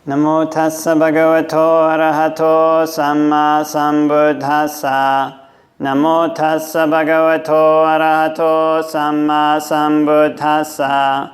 Namo tassa bhagavato arahato samma sambuddhassa. Namo tassa bhagavato arahato samma sambuddhassa.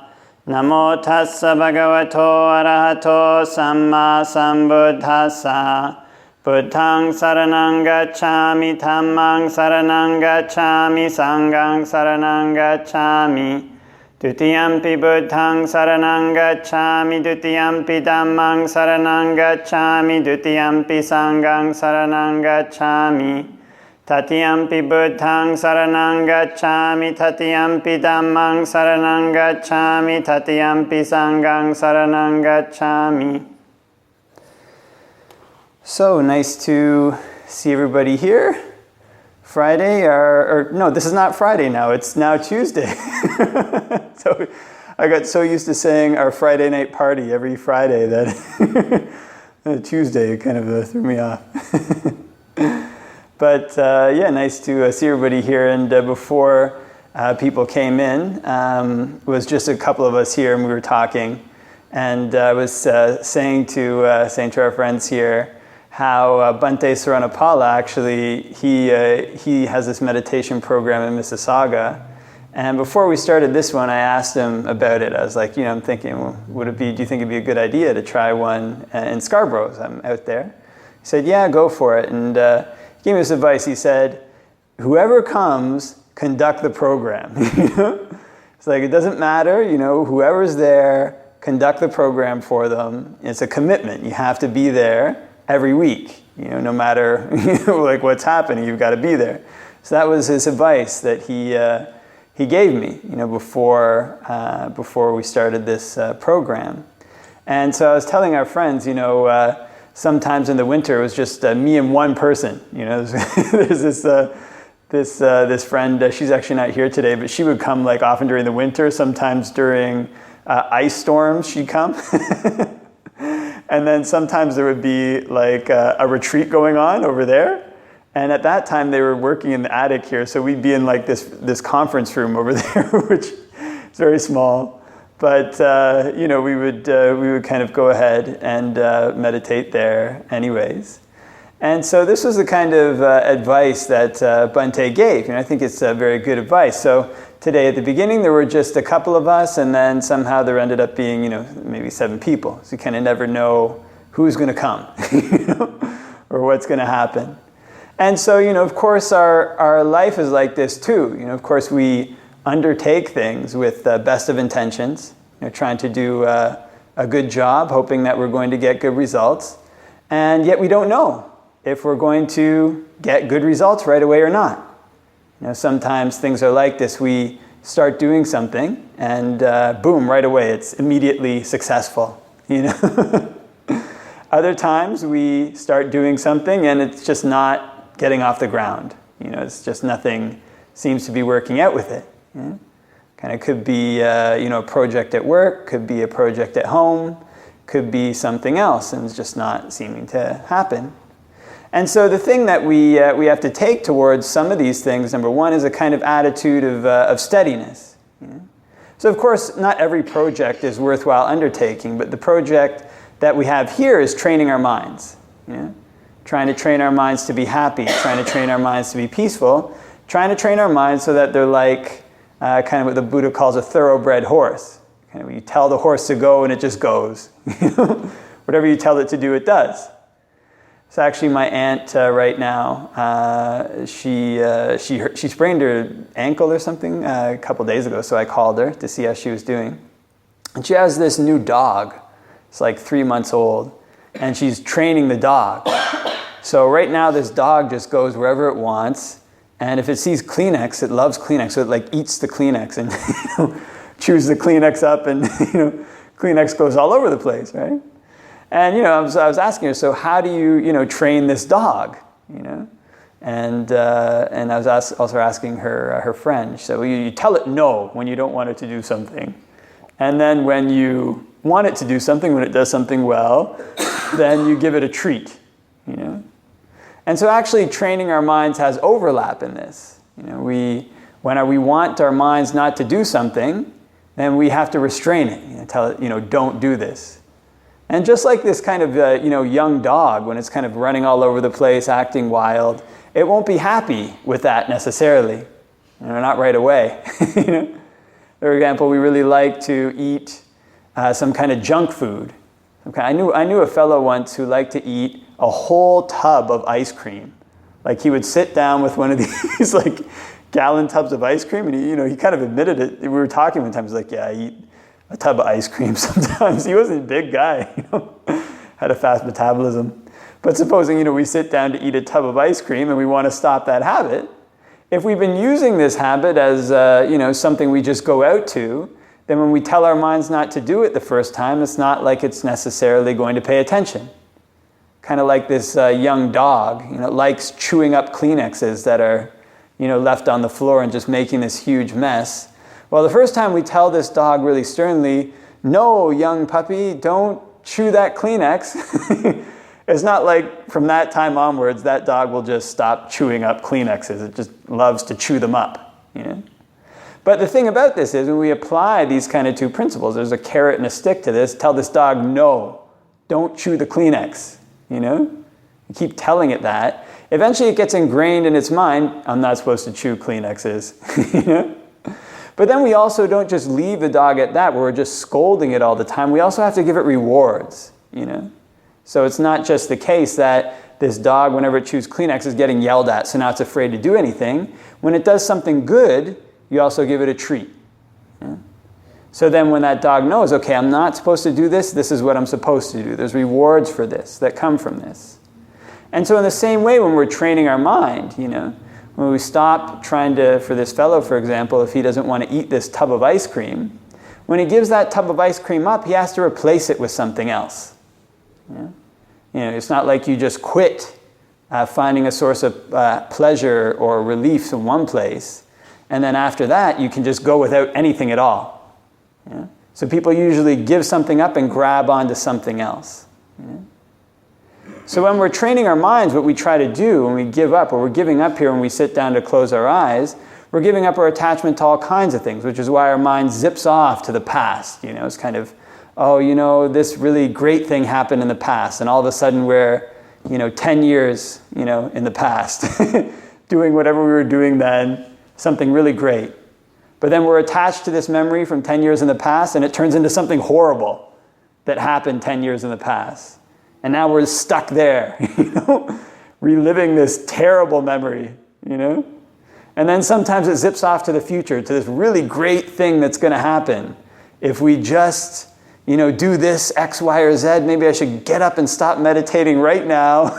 Namo tassa bhagavato arahato samma sambuddhassa. Buddhaṃ saranang gacchāmi, dhammāṃ saranang gacchāmi, sanghaṃ saranang gacchāmi. Dutiyampi buddhaṃ saranang gacchāmi, dutiyampi dhammāṃ saranang gacchāmi, dutiyampi sanghaṃ saranang gacchāmi. Tatiyampi buddhaṃ saranang gacchāmi, tatiyampi dhammāṃ saranang gacchāmi, tatiyampi sanghaṃ saranang gacchāmi. So nice to see everybody here. Friday, or no, this is not Friday now, it's now Tuesday. So I got so used to saying our Friday night party every Friday that Tuesday kind of threw me off. But yeah, nice to see everybody here. And before people came in, it was just a couple of us here and we were talking. And I was saying to our friends here, how Bhante Saranapala actually, he has this meditation program in Mississauga. And before we started this one, I asked him about it. I was like, I'm thinking, well, do you think it'd be a good idea to try one in Scarborough? I'm out there. He said, yeah, go for it. And he gave me this advice. He said, whoever comes, conduct the program. It's like, it doesn't matter, whoever's there, conduct the program for them. It's a commitment. You have to be there every week, no matter like what's happening, you've got to be there. So that was his advice that he gave me, before we started this program. And so I was telling our friends, sometimes in the winter it was just me and one person. There's this friend. She's actually not here today, but she would come like often during the winter. Sometimes during ice storms, she'd come. And then sometimes there would be like a retreat going on over there. And at that time they were working in the attic here. So we'd be in like this conference room over there, which is very small. But, we would kind of go ahead and meditate there anyways. And so this was the kind of advice that Bhante gave. I think it's very good advice. So today at the beginning there were just a couple of us, and then somehow there ended up being, maybe 7 people. So you kind of never know who's going to come, or what's going to happen. And so, of course our life is like this too. Of course we undertake things with the best of intentions, trying to do a good job, hoping that we're going to get good results. And yet we don't know if we're going to get good results right away or not. Sometimes things are like this. We start doing something and boom, right away, it's immediately successful. Other times we start doing something and it's just not getting off the ground. It's just nothing seems to be working out with it. Kind of could be a project at work, could be a project at home, could be something else, and it's just not seeming to happen. And so the thing that we have to take towards some of these things, number one, is a kind of attitude of steadiness. So of course, not every project is worthwhile undertaking, but the project that we have here is training our minds. Trying to train our minds to be happy, trying to train our minds to be peaceful, trying to train our minds so that they're like kind of what the Buddha calls a thoroughbred horse. Kind of, you tell the horse to go and it just goes. Whatever you tell it to do, it does. So actually my aunt right now, she sprained her ankle or something a couple days ago, so I called her to see how she was doing. And she has this new dog. It's like 3 months old, and she's training the dog. So right now this dog just goes wherever it wants, and if it sees Kleenex, it loves Kleenex, so it like eats the Kleenex and chews the Kleenex up, and Kleenex goes all over the place, right? And I was asking her, so how do you train this dog? And I was also asking her friend. So you tell it no when you don't want it to do something, and then when you want it to do something, when it does something well, then you give it a treat. And so actually training our minds has overlap in this. When we want our minds not to do something, then we have to restrain it. Tell it, don't do this. And just like this kind of young dog, when it's kind of running all over the place, acting wild, it won't be happy with that necessarily. Not right away. For example, we really like to eat some kind of junk food. Okay, I knew a fellow once who liked to eat a whole tub of ice cream. Like he would sit down with one of these like gallon tubs of ice cream, and he kind of admitted it. We were talking one time. He's like, "Yeah, I eat a tub of ice cream sometimes." He wasn't a big guy, had a fast metabolism. But supposing we sit down to eat a tub of ice cream, and we want to stop that habit. If we've been using this habit as something we just go out to, then when we tell our minds not to do it the first time, it's not like it's necessarily going to pay attention. Kind of like this young dog, likes chewing up Kleenexes that are, left on the floor and just making this huge mess. Well, the first time we tell this dog really sternly, "No, young puppy, don't chew that Kleenex," it's not like from that time onwards that dog will just stop chewing up Kleenexes. It just loves to chew them up. But the thing about this is when we apply these kind of two principles, there's a carrot and a stick to this. Tell this dog, "No, don't chew the Kleenex." You keep telling it that. Eventually it gets ingrained in its mind, "I'm not supposed to chew Kleenexes." But then we also don't just leave the dog at that, where we're just scolding it all the time. We also have to give it rewards. So it's not just the case that this dog, whenever it chews Kleenex, is getting yelled at, so now it's afraid to do anything. When it does something good, you also give it a treat. So then when that dog knows, okay, I'm not supposed to do this, this is what I'm supposed to do. There's rewards for this that come from this. And so in the same way, when we're training our mind, when we stop trying to, for this fellow, for example, if he doesn't want to eat this tub of ice cream, when he gives that tub of ice cream up, he has to replace it with something else. It's not like you just quit finding a source of pleasure or relief in one place, and then after that, you can just go without anything at all. So people usually give something up and grab onto something else. So when we're training our minds, what we try to do when we give up, or we're giving up here when we sit down to close our eyes, we're giving up our attachment to all kinds of things, which is why our mind zips off to the past. It's kind of, this really great thing happened in the past, and all of a sudden we're, 10 years, in the past, doing whatever we were doing then, something really great. But then we're attached to this memory from 10 years in the past, and it turns into something horrible that happened 10 years in the past. And now we're stuck there, reliving this terrible memory, And then sometimes it zips off to the future, to this really great thing that's going to happen. If we just, do this X, Y, or Z, maybe I should get up and stop meditating right now.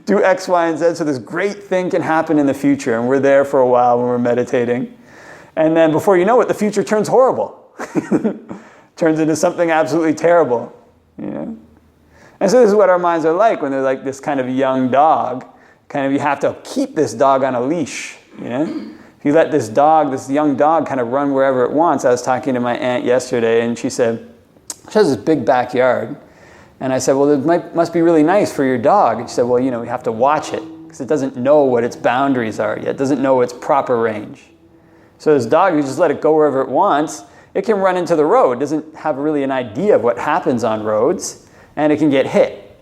Do X, Y, and Z so this great thing can happen in the future. And we're there for a while when we're meditating. And then before you know it, the future turns horrible. Turns into something absolutely terrible. And so this is what our minds are like when they're like this kind of young dog. Kind of you have to keep this dog on a leash. If you let this young dog kind of run wherever it wants. I was talking to my aunt yesterday and she said, she has this big backyard. And I said, well, it must be really nice for your dog. And she said, well, we have to watch it because it doesn't know what its boundaries are yet. It doesn't know its proper range. So this dog, you just let it go wherever it wants, it can run into the road. It doesn't have really an idea of what happens on roads, and it can get hit.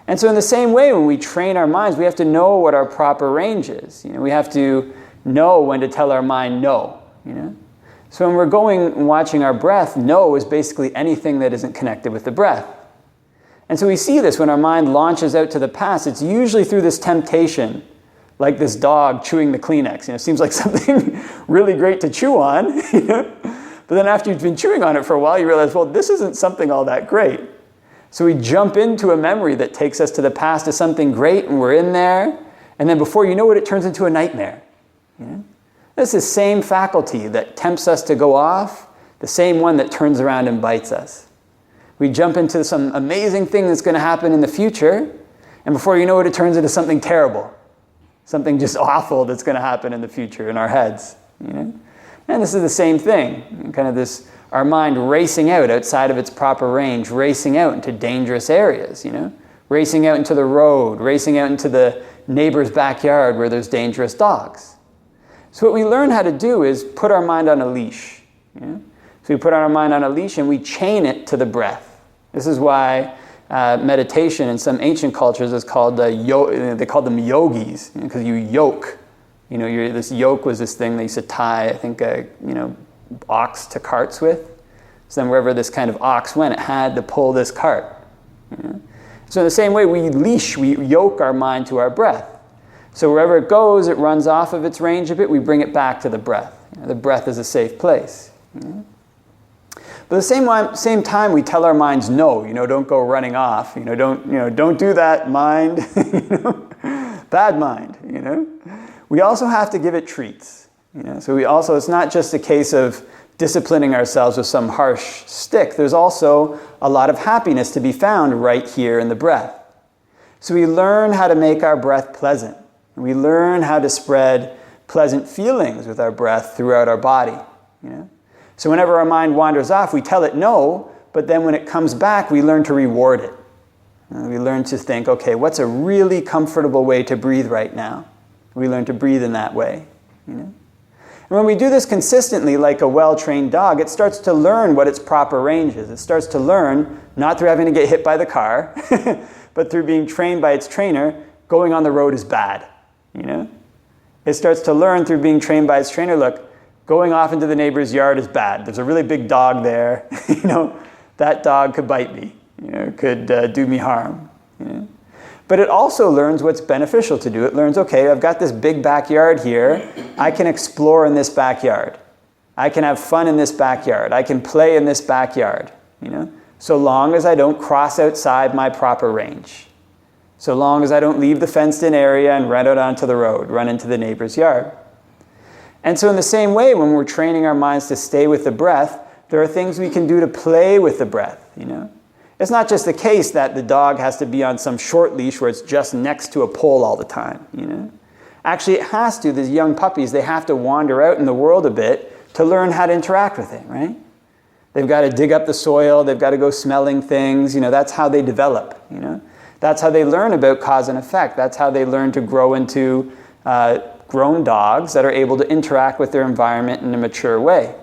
And so in the same way, when we train our minds, we have to know what our proper range is. We have to know when to tell our mind no. So when we're going and watching our breath, no is basically anything that isn't connected with the breath. And so we see this when our mind launches out to the past. It's usually through this temptation, like this dog chewing the Kleenex. It seems like something really great to chew on. But then after you've been chewing on it for a while, you realize, well, this isn't something all that great. So we jump into a memory that takes us to the past as something great, and we're in there. And then before you know it, it turns into a nightmare. It's the same faculty that tempts us to go off, the same one that turns around and bites us. We jump into some amazing thing that's going to happen in the future, and before you know it, it turns into something terrible, something just awful that's going to happen in the future in our heads. And this is the same thing, kind of this, our mind racing out outside of its proper range, racing out into dangerous areas, racing out into the road, racing out into the neighbor's backyard where there's dangerous dogs. So what we learn how to do is put our mind on a leash. So we put our mind on a leash and we chain it to the breath. This is why meditation in some ancient cultures is called, they called them yogis, because you yoke. This yoke was this thing they used to tie, I think, ox to carts with. So then wherever this kind of ox went, it had to pull this cart. So in the same way, we yoke our mind to our breath. So wherever it goes, it runs off of its range a bit, we bring it back to the breath. The breath is a safe place. But at the same time, we tell our minds, no, don't go running off. Don't do that, mind. Bad mind. We also have to give it treats. So it's not just a case of disciplining ourselves with some harsh stick. There's also a lot of happiness to be found right here in the breath. So we learn how to make our breath pleasant. We learn how to spread pleasant feelings with our breath throughout our body. So whenever our mind wanders off, we tell it no, but then when it comes back, we learn to reward it. We learn to think, okay, what's a really comfortable way to breathe right now? We learn to breathe in that way. And when we do this consistently, like a well-trained dog, it starts to learn what its proper range is. It starts to learn, not through having to get hit by the car, but through being trained by its trainer, going on the road is bad. It starts to learn through being trained by its trainer, look, going off into the neighbor's yard is bad. There's a really big dog there. That dog could bite me, could do me harm. But it also learns what's beneficial to do. It learns, okay, I've got this big backyard here. I can explore in this backyard. I can have fun in this backyard. I can play in this backyard, so long as I don't cross outside my proper range. So long as I don't leave the fenced-in area and run out onto the road, run into the neighbor's yard. And so in the same way, when we're training our minds to stay with the breath, there are things we can do to play with the breath, It's not just the case that the dog has to be on some short leash where it's just next to a pole all the time, Actually, it has to. These young puppies, they have to wander out in the world a bit to learn how to interact with it, right? They've got to dig up the soil. They've got to go smelling things. That's how they develop, That's how they learn about cause and effect. That's how they learn to grow into grown dogs that are able to interact with their environment in a mature way.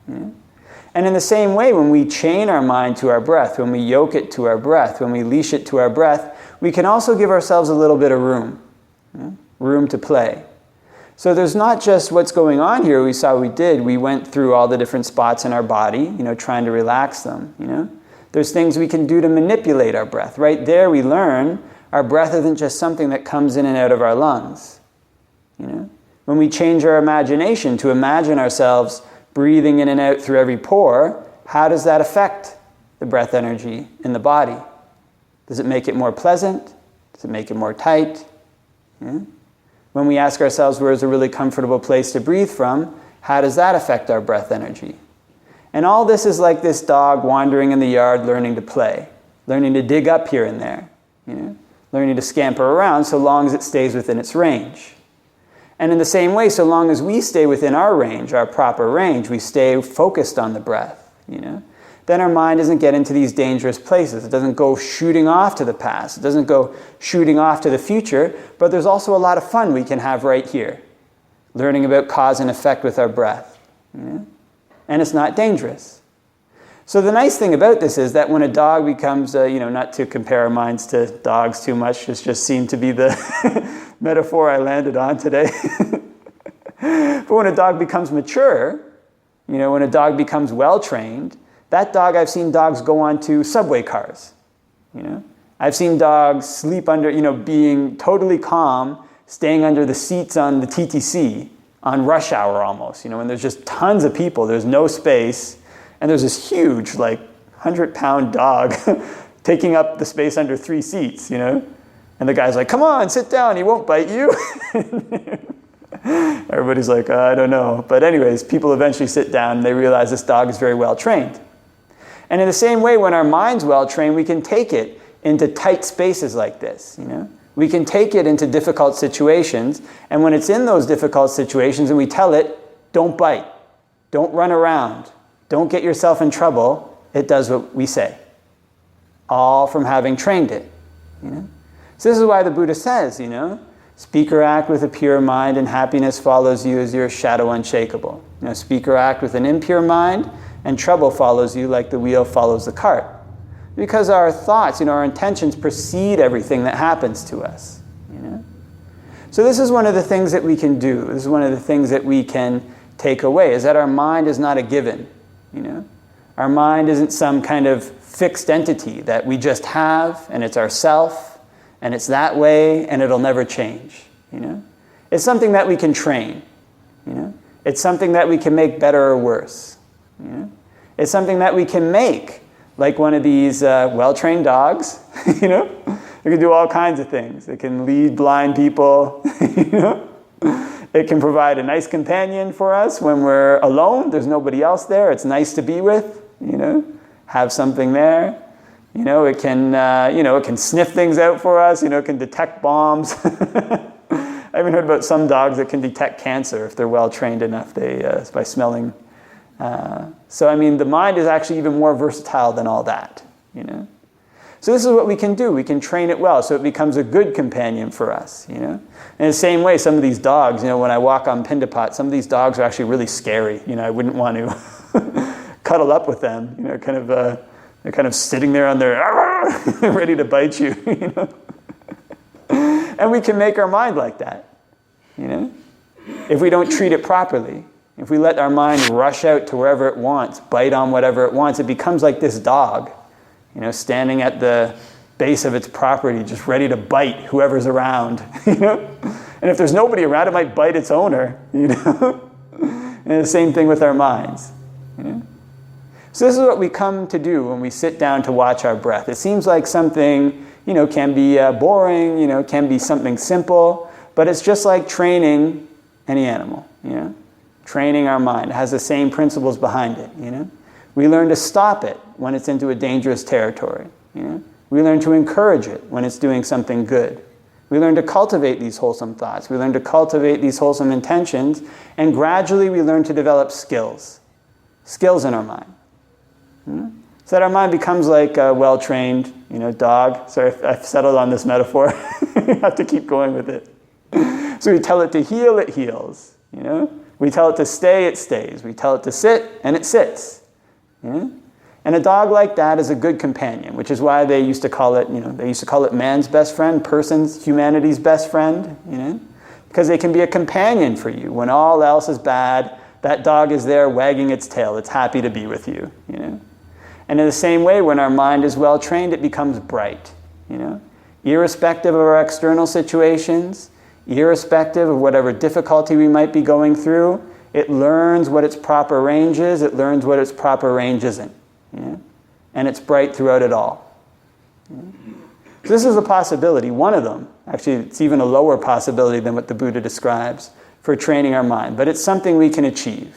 And in the same way, when we chain our mind to our breath, when we yoke it to our breath, when we leash it to our breath, we can also give ourselves a little bit of room to play. So there's not just what's going on here. We went through all the different spots in our body, trying to relax them, There's things we can do to manipulate our breath. Right there we learn our breath isn't just something that comes in and out of our lungs. When we change our imagination to imagine ourselves breathing in and out through every pore, how does that affect the breath energy in the body? Does it make it more pleasant? Does it make it more tight? When we ask ourselves where is a really comfortable place to breathe from, how does that affect our breath energy? And all this is like this dog wandering in the yard, learning to play, learning to dig up here and there, learning to scamper around so long as it stays within its range. And in the same way, so long as we stay within our range, our proper range, we stay focused on the breath, then our mind doesn't get into these dangerous places. It doesn't go shooting off to the past. It doesn't go shooting off to the future, but there's also a lot of fun we can have right here, learning about cause and effect with our breath, And it's not dangerous. So the nice thing about this is that when a dog becomes, not to compare our minds to dogs too much, this just seemed to be the metaphor I landed on today. But when a dog becomes mature, when a dog becomes well-trained, that dog, I've seen dogs go onto subway cars. I've seen dogs sleep under, being totally calm, staying under the seats on the TTC on rush hour almost, when there's just tons of people, there's no space, and there's this huge, 100-pound dog taking up the space under 3 seats, And the guy's like, come on, sit down, he won't bite you. Everybody's like, I don't know. But anyways, people eventually sit down and they realize this dog is very well trained. And in the same way, when our mind's well trained, we can take it into tight spaces like this, We can take it into difficult situations. And when it's in those difficult situations and we tell it, don't bite, don't run around, don't get yourself in trouble, it does what we say. All from having trained it, So this is why the Buddha says, speak or act with a pure mind and happiness follows you as your shadow unshakable. Speak or act with an impure mind and trouble follows you like the wheel follows the cart. Because our thoughts, our intentions precede everything that happens to us. So this is one of the things that we can do. This is one of the things that we can take away, is that our mind is not a given. Our mind isn't some kind of fixed entity that we just have, and it's ourself, and it's that way, and it'll never change. It's something that we can train. It's something that we can make better or worse. It's something that we can make like one of these well-trained dogs. It can do all kinds of things. It can lead blind people. It can provide a nice companion for us when we're alone. There's nobody else there. It's nice to be with. Have something there. It can sniff things out for us. It can detect bombs. I even heard about some dogs that can detect cancer if they're well trained enough. By smelling. So the mind is actually even more versatile than all that. So this is what we can do. We can train it well so it becomes a good companion for us. In the same way, some of these dogs, when I walk on Pindapat, some of these dogs are actually really scary. I wouldn't want to cuddle up with them. They're kind of sitting there on their ready to bite you. And we can make our mind like that. If we don't treat it properly. If we let our mind rush out to wherever it wants, bite on whatever it wants, it becomes like this dog, standing at the base of its property, just ready to bite whoever's around, And if there's nobody around, it might bite its owner, And the same thing with our minds, So this is what we come to do when we sit down to watch our breath. It seems like something, can be boring, can be something simple, but it's just like training any animal, Training our mind. It has the same principles behind it, We learn to stop it when it's into a dangerous territory, We learn to encourage it when it's doing something good. We learn to cultivate these wholesome thoughts. We learn to cultivate these wholesome intentions, and gradually we learn to develop skills in our mind. So that our mind becomes like a well-trained, dog. Sorry if I've settled on this metaphor. I have to keep going with it. So we tell it to heal, it heals, We tell it to stay, it stays. We tell it to sit, and it sits. And a dog like that is a good companion, which is why they used to call it, man's best friend, humanity's best friend, Because they can be a companion for you. When all else is bad, that dog is there wagging its tail. It's happy to be with you, And in the same way, when our mind is well trained, it becomes bright, Irrespective of our external situations, irrespective of whatever difficulty we might be going through, it learns what its proper range is, it learns what its proper range isn't. And it's bright throughout it all. So this is a possibility, one of them. Actually, it's even a lower possibility than what the Buddha describes for training our mind. But it's something we can achieve,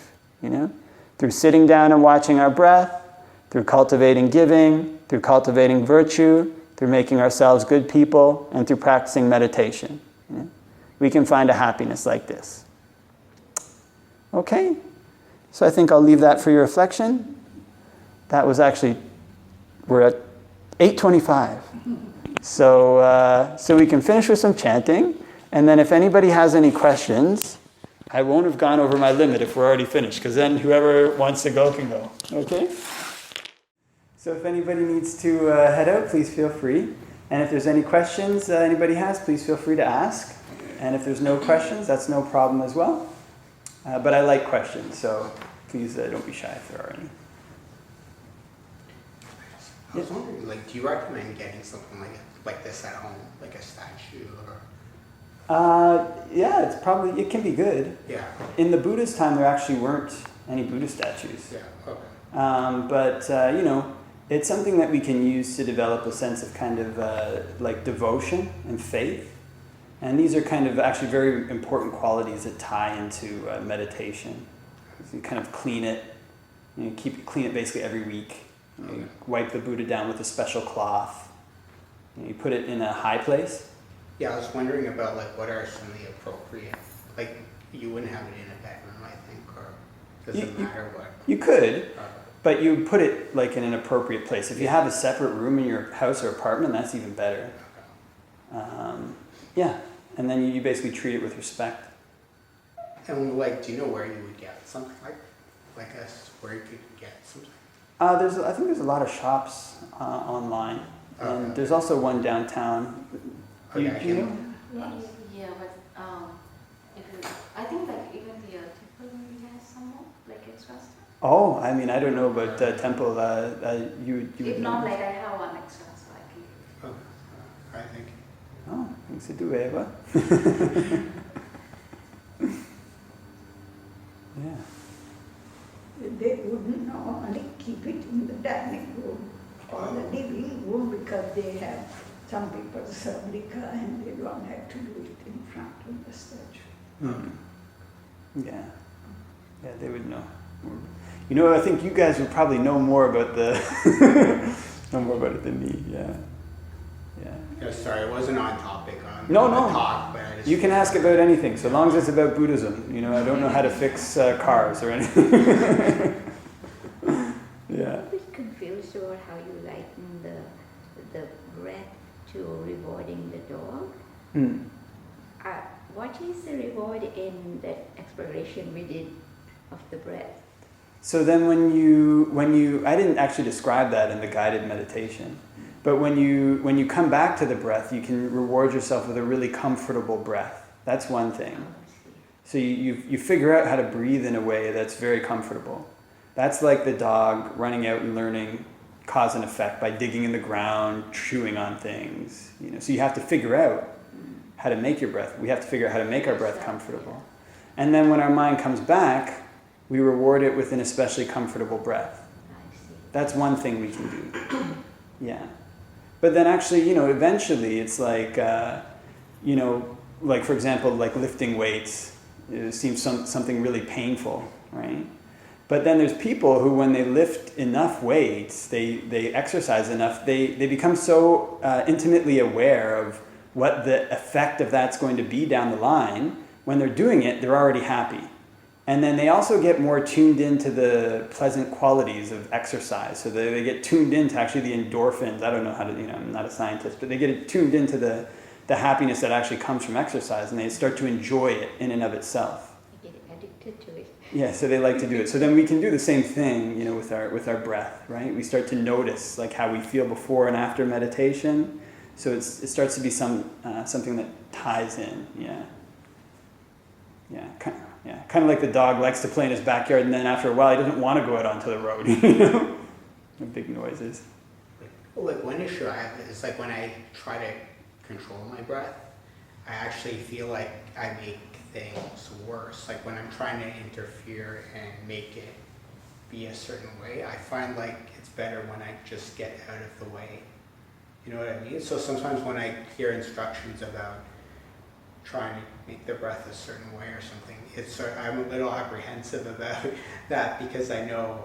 through sitting down and watching our breath, through cultivating giving, through cultivating virtue, through making ourselves good people, and through practicing meditation. We can find a happiness like this. Okay, so I think I'll leave that for your reflection. That was actually, we're at 8:25. So we can finish with some chanting, and then if anybody has any questions, I won't have gone over my limit if we're already finished, because then whoever wants to go can go. Okay? So if anybody needs to head out, please feel free. And if there's any questions anybody has, please feel free to ask. And if there's no questions, that's no problem as well. But I like questions, so please don't be shy if there are any. I was wondering, do you recommend getting something like this at home, like a statue or? Yeah, it can be good. Yeah. In the Buddha's time, there actually weren't any Buddha statues. Yeah. Okay. But it's something that we can use to develop a sense of kind of devotion and faith. And these are kind of actually very important qualities that tie into meditation. So you kind of clean it. Clean it basically every week. You wipe the Buddha down with a special cloth. You put it in a high place. Yeah, I was wondering about what are some of the appropriate, you wouldn't have it in a bedroom, I think, or does it matter what? You could, but you put it in an appropriate place. If you have a separate room in your house or apartment, that's even better. Yeah, and then you basically treat it with respect. And do you know where you would get something like where you could get something? I think there's a lot of shops online, and there's also one downtown. Do you know? Yeah, but I think like even the temple has some more like extra stuff. Oh, I mean, I don't know about temple. You If would not, know. like I have one extra, so I can. I think. Oh, thanks to Dueva. Yeah. They wouldn't normally keep it in the dining room or the living room because they have, some people serve liquor and they don't have to do it in front of the statue. Mm. Yeah. Yeah, they would know. You know, I think you guys would probably know more about know more about it than me. Yeah. Yeah. Yeah, sorry, it wasn't on topic on No. the talk, but I just... You can ask about anything, so long as it's about Buddhism. You know, I don't know how to fix cars or anything. Yeah. I'm a bit confused about how you liken the breath to rewarding the dog. Hmm. What is the reward in that exploration we did of the breath? So then when you I didn't actually describe that in the guided meditation, but when you come back to the breath, you can reward yourself with a really comfortable breath. That's one thing. So you figure out how to breathe in a way that's very comfortable. That's like the dog running out and learning cause and effect by digging in the ground, chewing on things. You know, so you have to figure out how to make your breath. We have to figure out how to make our breath comfortable. And then when our mind comes back, we reward it with an especially comfortable breath. That's one thing we can do. Yeah. But then actually, you know, eventually it's like, you know, like for example, like lifting weights, it seems something really painful, right? But then there's people who, when they lift enough weights, they exercise enough, they become so intimately aware of what the effect of that's going to be down the line. When they're doing it, they're already happy. And then they also get more tuned into the pleasant qualities of exercise. So they get tuned into actually the endorphins. I don't know how to, you know, I'm not a scientist, but they get tuned into the happiness that actually comes from exercise, and they start to enjoy it in and of itself. They get addicted to it. Yeah, so they like to do it. So then we can do the same thing, you know, with our breath, right? We start to notice like how we feel before and after meditation. So it starts to be something that ties in, yeah. Yeah, kind of like the dog likes to play in his backyard, and then after a while he doesn't want to go out onto the road, you know? The big noises. Like one issue I have is like when I try to control my breath, I actually feel like I make things worse. Like when I'm trying to interfere and make it be a certain way, I find like it's better when I just get out of the way. You know what I mean? So sometimes when I hear instructions about trying to make the breath a certain way or something, I'm a little apprehensive about that because I know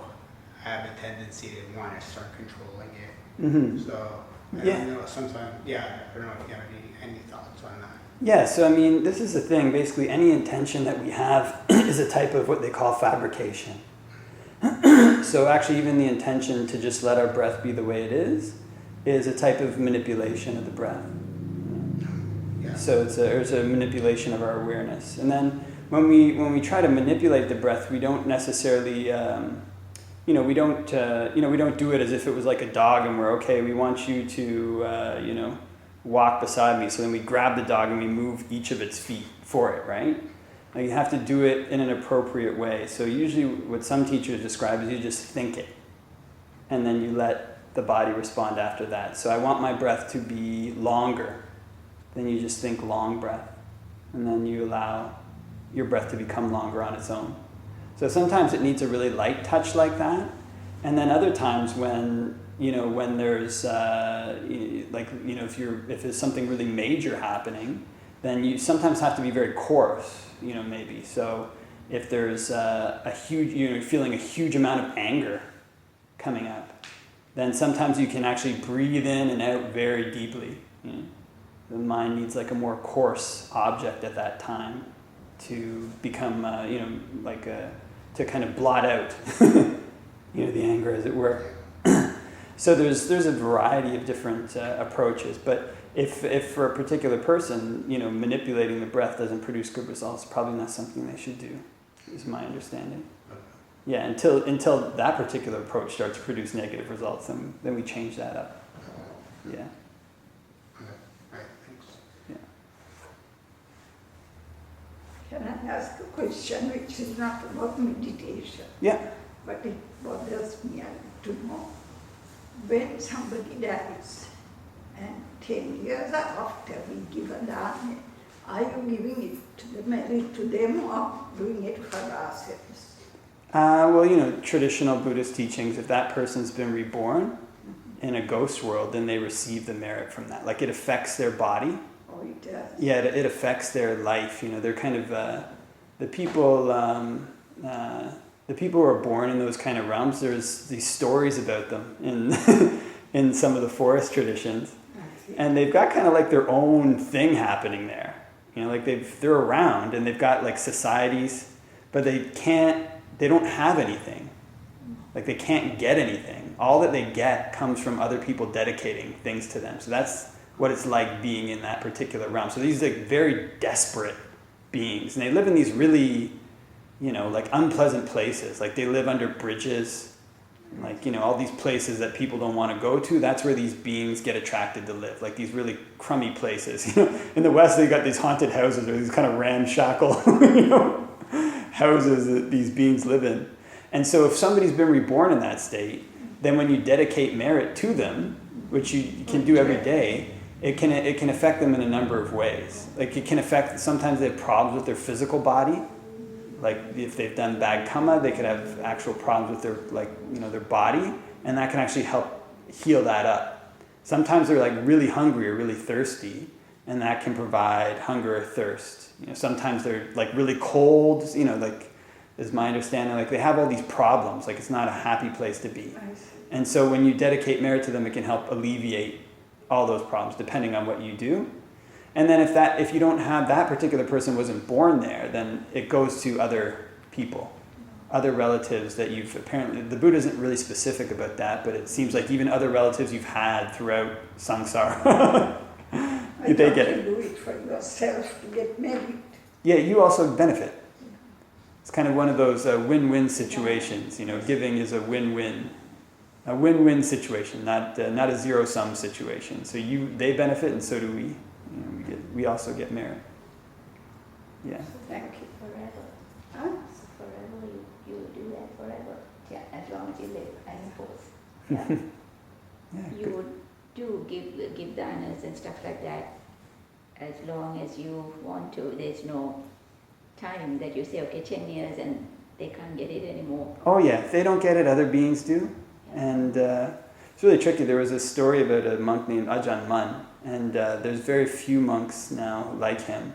I have a tendency to want to start controlling it. Mm-hmm. So I don't know, sometimes, I don't know if you have any thoughts on that. Yeah, so I mean, this is the thing. Basically, any intention that we have is a type of what they call fabrication. So actually, even the intention to just let our breath be the way it is a type of manipulation of the breath. Yeah. So it's a manipulation of our awareness. And then when we try to manipulate the breath, we don't necessarily, we don't do it as if it was like a dog and we're okay. We want you to, walk beside me. So then we grab the dog and we move each of its feet for it, right? Now you have to do it in an appropriate way. So usually what some teachers describe is you just think it, and then you let the body respond after that. So I want my breath to be longer. Then you just think long breath, and then you allow your breath to become longer on its own. So sometimes it needs a really light touch like that, and then other times when there's if there's something really major happening, then you sometimes have to be very coarse, maybe. So if there's a huge, feeling a huge amount of anger coming up, then sometimes you can actually breathe in and out very deeply. The mind needs like a more coarse object at that time to become, to kind of blot out, the anger, as it were. So there's a variety of different approaches, but if for a particular person, manipulating the breath doesn't produce good results, probably not something they should do, is my understanding. Yeah, until that particular approach starts to produce negative results, then we change that up. Yeah. Okay. All right. Thanks. Yeah. Can I ask a question which is not about meditation, Yeah. but it bothers me to know. When somebody dies, and 10 years after we give a dana, are you giving it to the merit to them or doing it for ourselves? Well, traditional Buddhist teachings, if that person's been reborn in a ghost world, then they receive the merit from that. Like it affects their body. Oh, it does? Yeah, it affects their life. They're kind of the people. The people who are born in those kind of realms. There's these stories about them in in some of the forest traditions, and they've got kind of like their own thing happening there. Like they're around and they've got like societies, but they don't have anything. Like they can't get anything. All that they get comes from other people dedicating things to them. So that's what it's like being in that particular realm. So these like very desperate beings, and they live in these really, like unpleasant places. Like they live under bridges, like all these places that people don't want to go to. That's where these beings get attracted to live. Like these really crummy places. In the West, they got these haunted houses or these kind of ramshackle, houses that these beings live in. And so if somebody's been reborn in that state, then when you dedicate merit to them, which you can do every day, it can affect them in a number of ways. Like it can affect, sometimes they have problems with their physical body. Like if they've done bad karma, they could have actual problems with their their body, and that can actually help heal that up. Sometimes they're like really hungry or really thirsty, and that can provide hunger or thirst. Sometimes they're like really cold, like is my understanding, like they have all these problems, like it's not a happy place to be. And so when you dedicate merit to them, it can help alleviate all those problems depending on what you do. And then if you don't have that particular person wasn't born there, then it goes to other people, other relatives that you've apparently, the Buddha isn't really specific about that, but it seems like even other relatives you've had throughout samsara. I They get you it. do it for yourself to get married. Yeah, you also benefit. It's kind of one of those win-win situations. Giving is a win-win. A win-win situation, not a zero-sum situation. So they benefit, and so do we. We also get merit. Yeah. Thank you. Forever. Huh? So forever, you will do that forever. Yeah, as long as you live, I suppose. Yeah. Yeah. You Good. would do give danas and stuff like that as long as you want to. There's no time that you say, okay, 10 years and they can't get it anymore. Oh yeah, if they don't get it, other beings do. And it's really tricky. There was a story about a monk named Ajahn Mun, and there's very few monks now like him.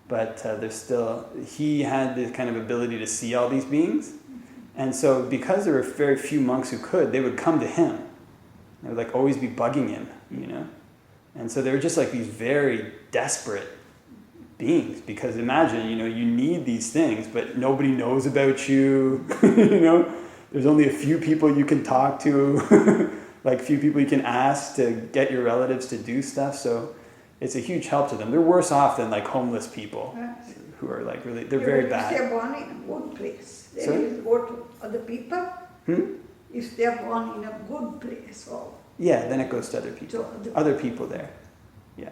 But he had the kind of ability to see all these beings. And so because there were very few monks who could, they would come to him. They would like always be bugging him, And so they were just like these very desperate beings, because imagine, you need these things, but nobody knows about you, There's only a few people you can talk to, like few people you can ask to get your relatives to do stuff. So it's a huge help to them. They're worse off than like homeless people who are like really, they're very bad. If they're born in a good place, they Sorry? will go to other people. If they're born in a good place, or Yeah, then it goes to other people. Other people there. Yeah.